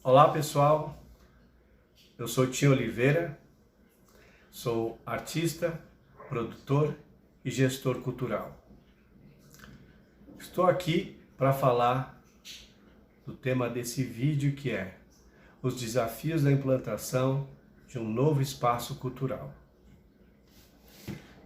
Olá pessoal, eu sou Tim Oliveira, sou artista, produtor e gestor cultural. Estou aqui para falar do tema desse vídeo que é os desafios da implantação de um novo espaço cultural.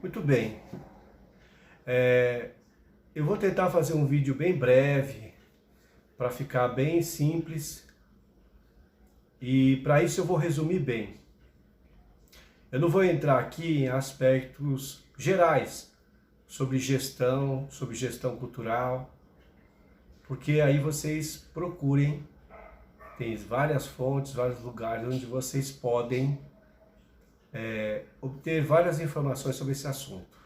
Muito bem, eu vou tentar fazer um vídeo bem breve para ficar bem simples. E para isso eu vou resumir bem. Eu não vou entrar aqui em aspectos gerais sobre gestão cultural, porque aí vocês procurem, tem várias fontes, vários lugares onde vocês podem obter várias informações sobre esse assunto.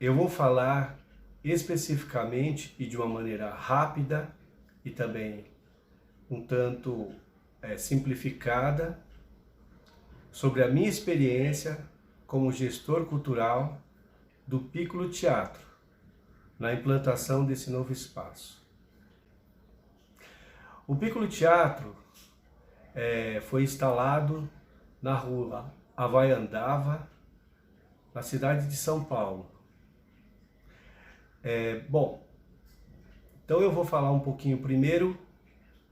Eu vou falar especificamente e de uma maneira rápida e também um tanto simplificada sobre a minha experiência como gestor cultural do Piccolo Teatro na implantação desse novo espaço. O Piccolo Teatro foi instalado na rua Havaiandava, na cidade de São Paulo. Então eu vou falar um pouquinho primeiro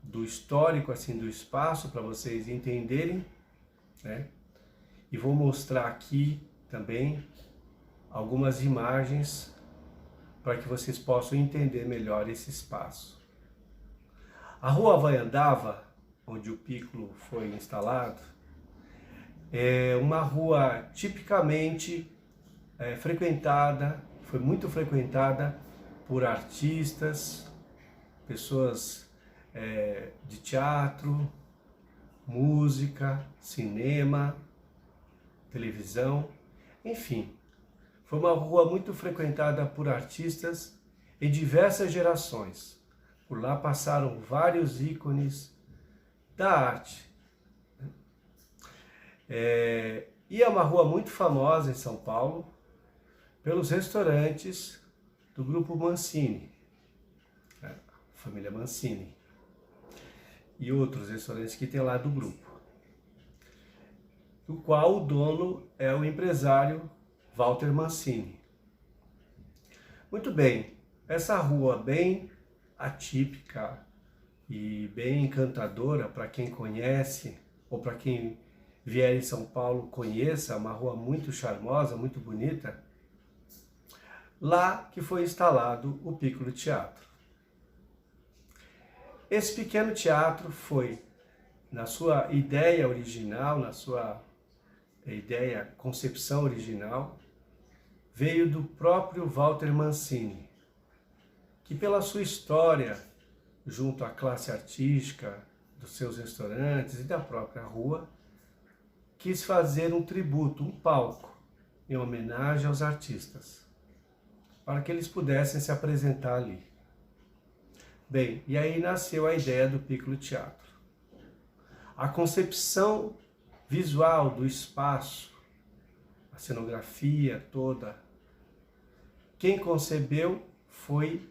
do histórico assim do espaço para vocês entenderem, né? E vou mostrar aqui também algumas imagens para que vocês possam entender melhor esse espaço. A Rua Havaiandava, onde o Piccolo foi instalado, é uma rua tipicamente frequentada, foi muito frequentada por artistas, pessoas de teatro, música, cinema, televisão, enfim. Foi uma rua muito frequentada por artistas em diversas gerações. Por lá passaram vários ícones da arte. E é uma rua muito famosa em São Paulo pelos restaurantes do grupo Mancini, a família Mancini, e outros restaurantes que tem lá do grupo, do qual o dono é o empresário Walter Mancini. Muito bem, essa rua bem atípica e bem encantadora para quem conhece, ou para quem vier em São Paulo conheça, uma rua muito charmosa, muito bonita, lá que foi instalado o Piccolo Teatro. Esse pequeno teatro foi, na sua ideia original, na sua concepção original, veio do próprio Walter Mancini, que pela sua história, junto à classe artística, dos seus restaurantes e da própria rua, quis fazer um tributo, um palco, em homenagem aos artistas, para que eles pudessem se apresentar ali. Bem, e aí nasceu a ideia do Piccolo Teatro. A concepção visual do espaço, a cenografia toda, quem concebeu foi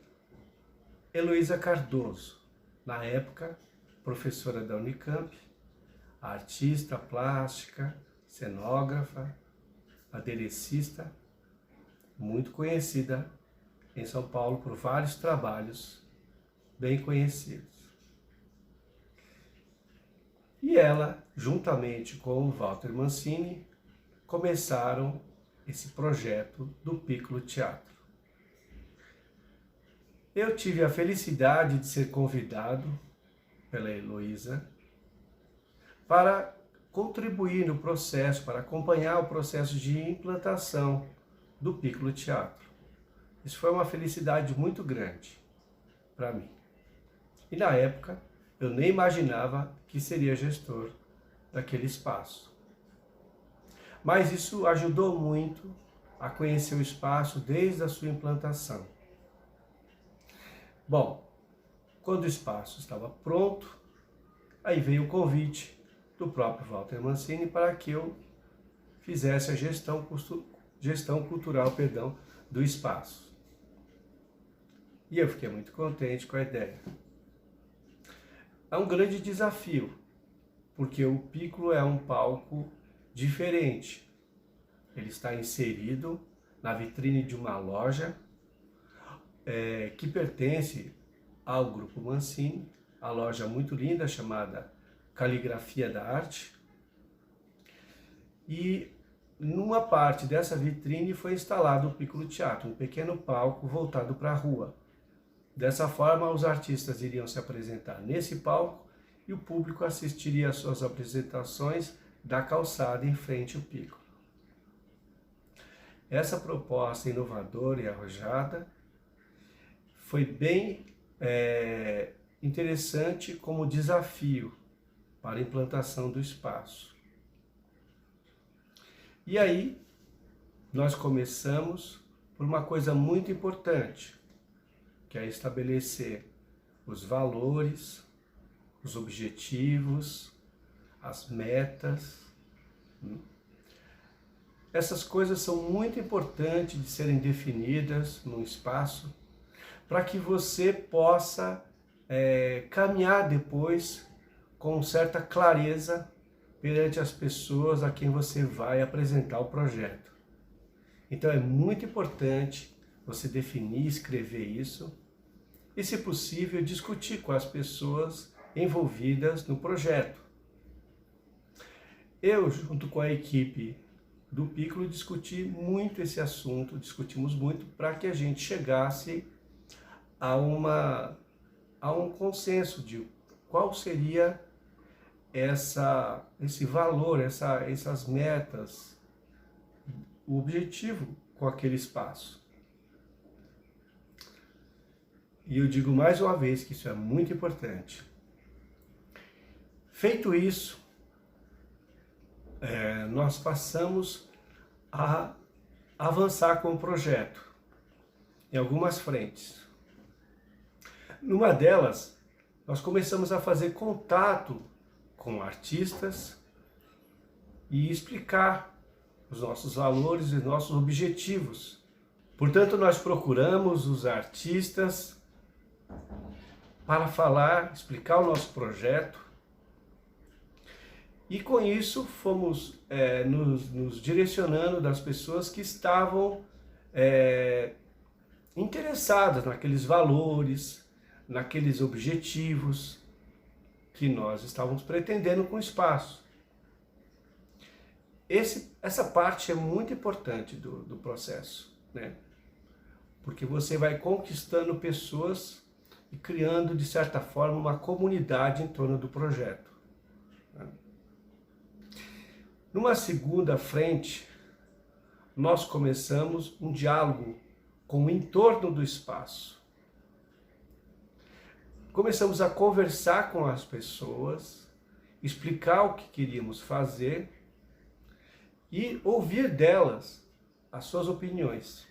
Heloísa Cardoso, na época professora da Unicamp, artista plástica, cenógrafa, aderecista, muito conhecida em São Paulo por vários trabalhos bem conhecidos. E ela, juntamente com o Walter Mancini, começaram esse projeto do Piccolo Teatro. Eu tive a felicidade de ser convidado pela Heloísa para contribuir no processo, para acompanhar o processo de implantação do Piccolo Teatro. Isso foi uma felicidade muito grande para mim. E na época, eu nem imaginava que seria gestor daquele espaço. Mas isso ajudou muito a conhecer o espaço desde a sua implantação. Bom, quando o espaço estava pronto, aí veio o convite do próprio Walter Mancini para que eu fizesse a gestão cultural do espaço. E eu fiquei muito contente com a ideia. é um grande desafio, porque o Piccolo é um palco diferente. Ele está inserido na vitrine de uma loja que pertence ao Grupo Mancini, a loja muito linda chamada Caligrafia da Arte. E numa parte dessa vitrine foi instalado o Piccolo Teatro, um pequeno palco voltado para a rua. Dessa forma, os artistas iriam se apresentar nesse palco e o público assistiria às suas apresentações da calçada em frente ao Piccolo. Essa proposta inovadora e arrojada foi bem interessante como desafio para a implantação do espaço. E aí, nós começamos por uma coisa muito importante, que é estabelecer os valores, os objetivos, as metas. Essas coisas são muito importantes de serem definidas num espaço para que você possa caminhar depois com certa clareza perante as pessoas a quem você vai apresentar o projeto. Então é muito importante você definir e escrever isso e, se possível, discutir com as pessoas envolvidas no projeto. Eu, junto com a equipe do Piccolo, discuti muito esse assunto, discutimos muito para que a gente chegasse a um consenso de qual seria esse valor, essas metas, o objetivo com aquele espaço. E eu digo mais uma vez que isso é muito importante. Feito isso, nós passamos a avançar com o projeto em algumas frentes. Numa delas, nós começamos a fazer contato com artistas e explicar os nossos valores e nossos objetivos. Portanto, nós procuramos os artistas para falar, explicar o nosso projeto. E com isso fomos nos direcionando das pessoas que estavam interessadas naqueles valores, naqueles objetivos que nós estávamos pretendendo com o espaço. Essa parte é muito importante do processo, né? Porque você vai conquistando pessoas e criando, de certa forma, uma comunidade em torno do projeto. Numa segunda frente, nós começamos um diálogo com o entorno do espaço. Começamos a conversar com as pessoas, explicar o que queríamos fazer e ouvir delas as suas opiniões.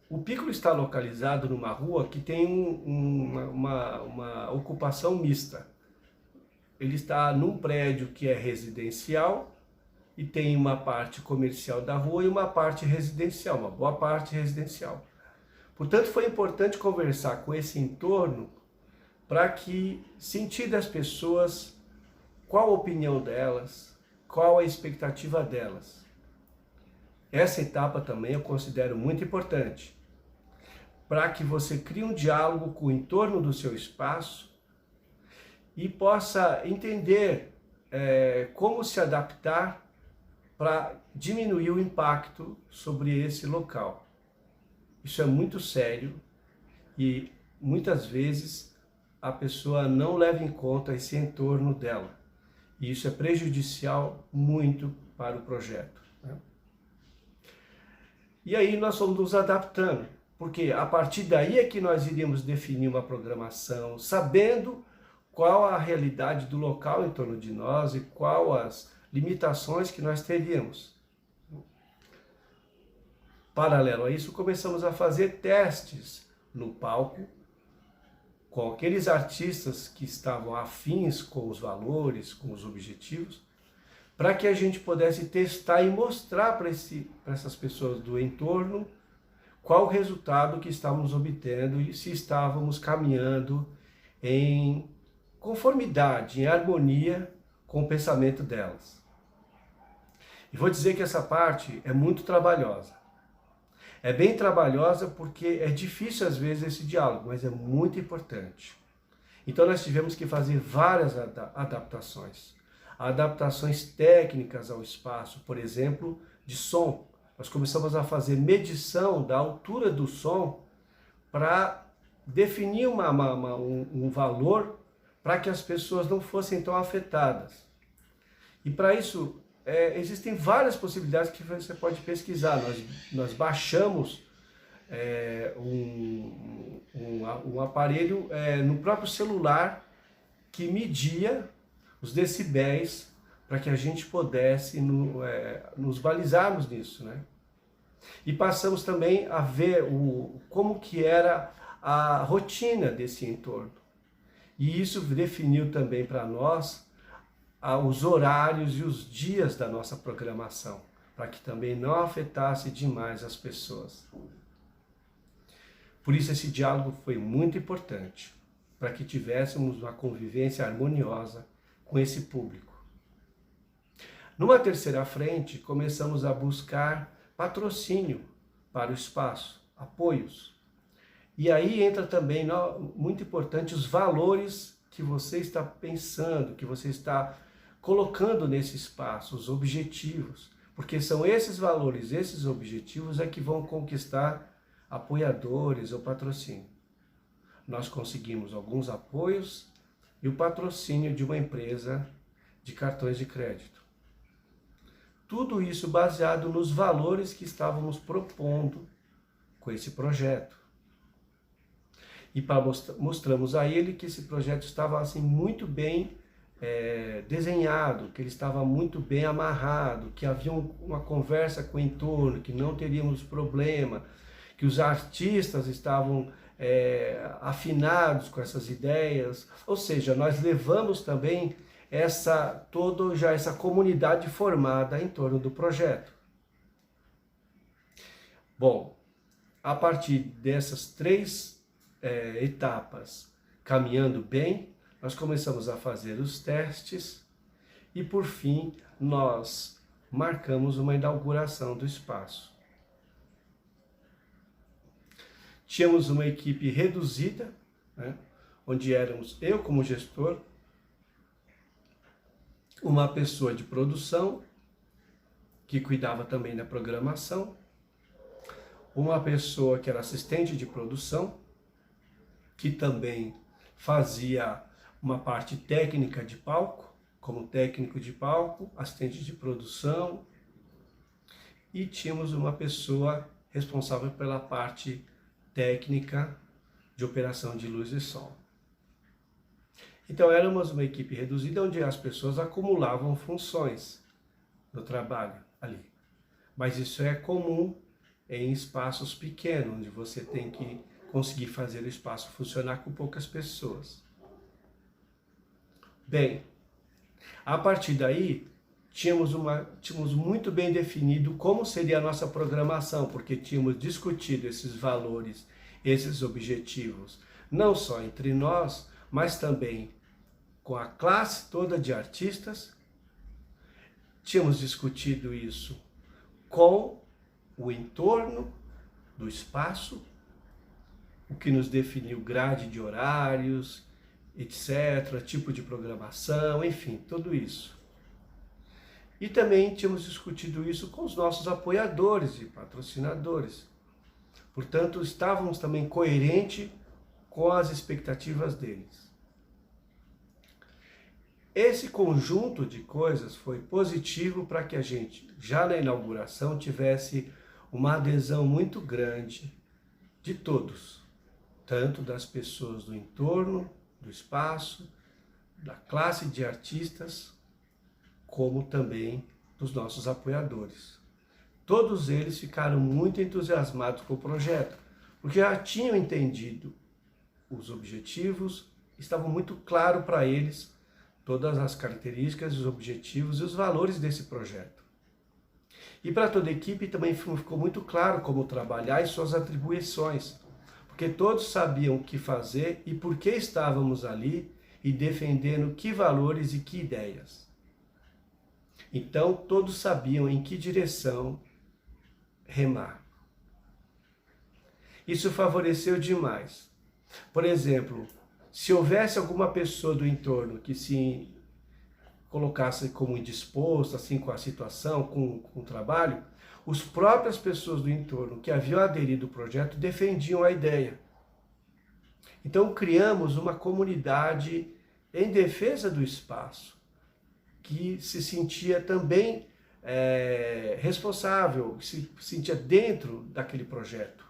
O Piccolo está localizado numa rua que tem uma ocupação mista. Ele está num prédio que é residencial e tem uma parte comercial da rua e uma parte residencial, uma boa parte residencial. Portanto, foi importante conversar com esse entorno para que sentir das pessoas qual a opinião delas, qual a expectativa delas. Essa etapa também eu considero muito importante, para que você crie um diálogo com o entorno do seu espaço e possa entender como se adaptar para diminuir o impacto sobre esse local. Isso é muito sério e muitas vezes a pessoa não leva em conta esse entorno dela. E isso é prejudicial muito para o projeto, né? E aí nós fomos nos adaptando, porque a partir daí é que nós iríamos definir uma programação, sabendo qual a realidade do local em torno de nós e qual as limitações que nós teríamos. Paralelo a isso, começamos a fazer testes no palco com aqueles artistas que estavam afins com os valores, com os objetivos, para que a gente pudesse testar e mostrar para essas pessoas do entorno qual o resultado que estávamos obtendo e se estávamos caminhando em conformidade, em harmonia com o pensamento delas. E vou dizer que essa parte é muito trabalhosa. É bem trabalhosa porque é difícil às vezes esse diálogo, mas é muito importante. Então nós tivemos que fazer várias adaptações. Adaptações técnicas ao espaço, por exemplo, de som. Nós começamos a fazer medição da altura do som para definir um valor para que as pessoas não fossem tão afetadas. E para isso, existem várias possibilidades que você pode pesquisar. Nós baixamos um aparelho no próprio celular que media os decibéis para que a gente pudesse nos balizarmos nisso, né? E passamos também a ver como que era a rotina desse entorno. E isso definiu também para nós os horários e os dias da nossa programação, para que também não afetasse demais as pessoas. Por isso esse diálogo foi muito importante, para que tivéssemos uma convivência harmoniosa com esse público. Numa terceira frente, começamos a buscar patrocínio para o espaço, apoios. E aí entra também, muito importante, os valores que você está pensando, que você está colocando nesse espaço, os objetivos. Porque são esses valores, esses objetivos que vão conquistar apoiadores ou patrocínio. Nós conseguimos alguns apoios e o patrocínio de uma empresa de cartões de crédito. Tudo isso baseado nos valores que estávamos propondo com esse projeto. E mostramos a ele que esse projeto estava assim, muito bem desenhado, que ele estava muito bem amarrado, que havia uma conversa com o entorno, que não teríamos problema, que os artistas estavam afinados com essas ideias. Ou seja, nós levamos também essa comunidade formada em torno do projeto. Bom, a partir dessas três etapas, caminhando bem, nós começamos a fazer os testes e, por fim, nós marcamos uma inauguração do espaço. Tínhamos uma equipe reduzida, né, onde éramos eu como gestor, uma pessoa de produção, que cuidava também da programação, uma pessoa que era assistente de produção, que também fazia uma parte técnica de palco, como técnico de palco, assistente de produção, e tínhamos uma pessoa responsável pela parte técnica de operação de luz e som. Então éramos uma equipe reduzida onde as pessoas acumulavam funções no trabalho ali. Mas isso é comum em espaços pequenos, onde você tem que conseguir fazer o espaço funcionar com poucas pessoas. Bem, a partir daí, tínhamos muito bem definido como seria a nossa programação, porque tínhamos discutido esses valores, esses objetivos, não só entre nós, mas também com a classe toda de artistas. Tínhamos discutido isso com o entorno do espaço, o que nos definiu grade de horários, etc., tipo de programação, enfim, tudo isso. E também tínhamos discutido isso com os nossos apoiadores e patrocinadores. Portanto, estávamos também coerentes com as expectativas deles. Esse conjunto de coisas foi positivo para que a gente, já na inauguração, tivesse uma adesão muito grande de todos, tanto das pessoas do entorno, do espaço, da classe de artistas, como também dos nossos apoiadores. Todos eles ficaram muito entusiasmados com o projeto, porque já tinham entendido os objetivos, estavam muito claro para eles todas as características, os objetivos e os valores desse projeto. E para toda a equipe também ficou muito claro como trabalhar e suas atribuições, porque todos sabiam o que fazer e por que estávamos ali e defendendo que valores e que ideias. Então, todos sabiam em que direção remar. Isso favoreceu demais. Por exemplo, se houvesse alguma pessoa do entorno que se colocasse como indisposto, assim, com a situação, com o trabalho, as próprias pessoas do entorno que haviam aderido ao projeto defendiam a ideia. Então criamos uma comunidade em defesa do espaço, que se sentia também responsável, se sentia dentro daquele projeto.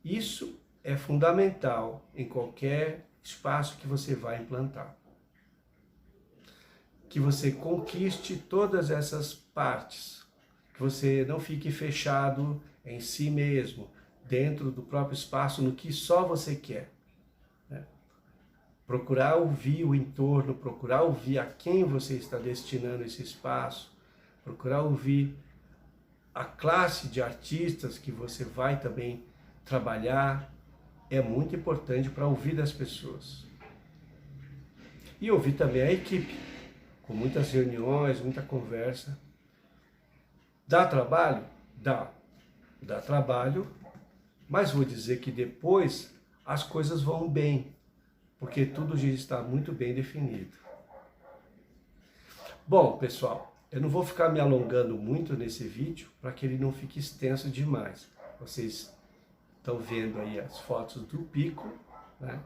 Isso é fundamental em qualquer espaço que você vai implantar. Que você conquiste todas essas partes, que você não fique fechado em si mesmo, dentro do próprio espaço, no que só você quer. Né? Procurar ouvir o entorno, procurar ouvir a quem você está destinando esse espaço, procurar ouvir a classe de artistas que você vai também trabalhar, é muito importante para ouvir das pessoas. E ouvir também a equipe, com muitas reuniões, muita conversa. Dá trabalho? Dá. Dá trabalho, mas vou dizer que depois as coisas vão bem, porque tudo já está muito bem definido. Bom, pessoal, eu não vou ficar me alongando muito nesse vídeo, para que ele não fique extenso demais. Vocês estão vendo aí as fotos do pico, né?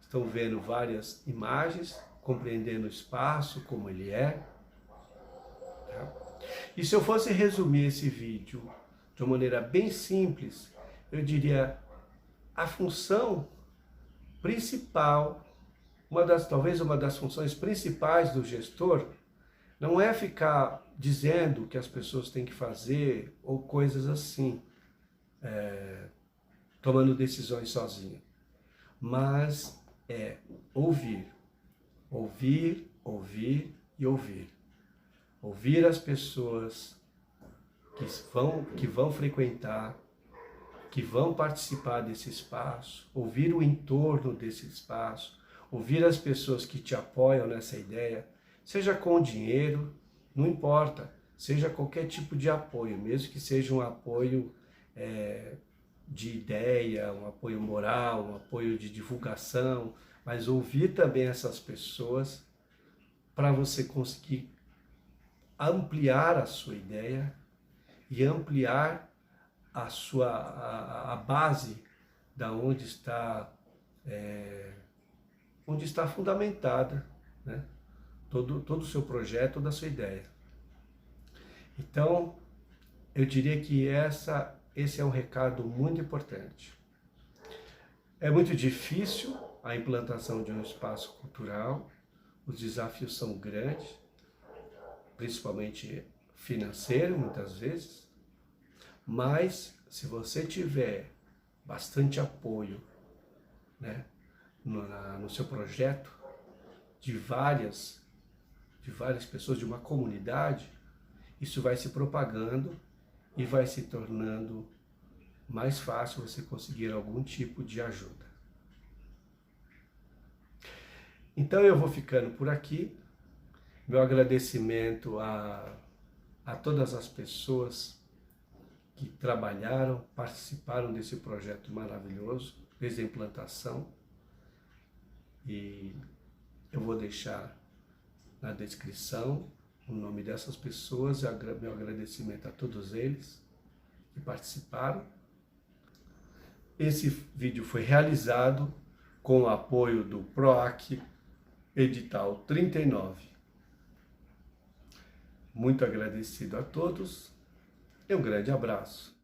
Estão vendo várias imagens, compreendendo o espaço, como ele é. Tá? E se eu fosse resumir esse vídeo de uma maneira bem simples, eu diria a função principal, talvez uma das funções principais do gestor, não é ficar dizendo o que as pessoas têm que fazer ou coisas assim, tomando decisões sozinho, mas é ouvir. Ouvir, ouvir e ouvir. Ouvir as pessoas que vão frequentar, que vão participar desse espaço, ouvir o entorno desse espaço, ouvir as pessoas que te apoiam nessa ideia, seja com dinheiro, não importa, seja qualquer tipo de apoio, mesmo que seja um apoio de ideia, um apoio moral, um apoio de divulgação, mas ouvir também essas pessoas para você conseguir ampliar a sua ideia e ampliar a base da onde está fundamentada, né? todo o seu projeto, toda a sua ideia. Então, eu diria que esse é um recado muito importante. É muito difícil a implantação de um espaço cultural, os desafios são grandes, principalmente financeiro, muitas vezes, mas se você tiver bastante apoio, né, no seu projeto, de várias pessoas, de uma comunidade, isso vai se propagando e vai se tornando mais fácil você conseguir algum tipo de ajuda. Então eu vou ficando por aqui. Meu agradecimento a todas as pessoas que trabalharam, participaram desse projeto maravilhoso, desde a implantação. E eu vou deixar na descrição o nome dessas pessoas, meu agradecimento a todos eles que participaram. Esse vídeo foi realizado com o apoio do PROAC Edital 39. Muito agradecido a todos e um grande abraço.